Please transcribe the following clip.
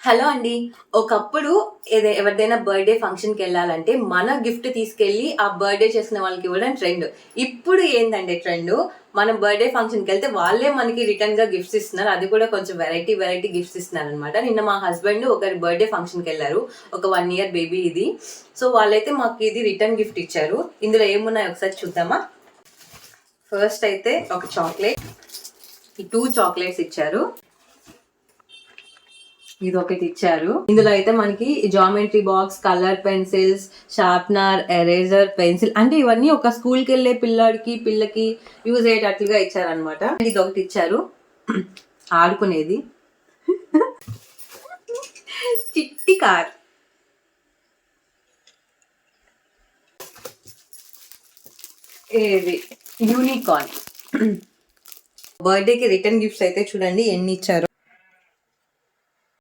Hello అండి. ఒకప్పుడు ఎవరిదైనా బర్త్‌డే ఫంక్షన్‌కి వెళ్ళాలంటే మన గిఫ్ట్ తీసుకెళ్ళి ఆ బర్త్‌డే చేసిన వాళ్ళకి ఇవ్వడం ట్రెండ్. ఇప్పుడు ఏందంటే ట్రెండ్, మనం బర్త్‌డే ఫంక్షన్‌కెళ్తే వాళ్ళే మనకి రిటర్న్‌గా గిఫ్ట్స్ ఇస్తున్నారు. అది కూడా కొంచెం వెరైటీ గిఫ్ట్స్ ఇస్తున్నారనమాట. నిన్న మా హస్బెండ్ ఒకరి బర్త్‌డే ఫంక్షన్‌కెళ్లారు. ఒక 1 ఇయర్ బేబీ ఇది. సో వాళ్ళైతే మాకు ఇది రిటర్న్ గిఫ్ట్ ఇచ్చారు. ఇందులో ఏమున్నాయో ఒకసారి చూద్దామా? ఫస్ట్ అయితే ఒక చాక్లెట్. ఈ 2 చాక్లెట్స్ ఇచ్చారు. ఇది ఒకటి ఇచ్చారు. ఇందులో అయితే మనకి geometry box, colour pencils, sharpener, eraser, pencil అంటే ఇవన్నీ ఒక స్కూల్ కి వెళ్ళే పిల్లకి యూజ్ అయ్యేటట్లుగా ఇచ్చారనమాట. ఇది ఒకటి ఇచ్చారు ఆడుకునేది. చిట్టి కార్. ఏది యూనికార్న్. బర్త్డేకి రిటర్న్ గిఫ్ట్స్ అయితే చూడండి ఎన్ని ఇచ్చారు.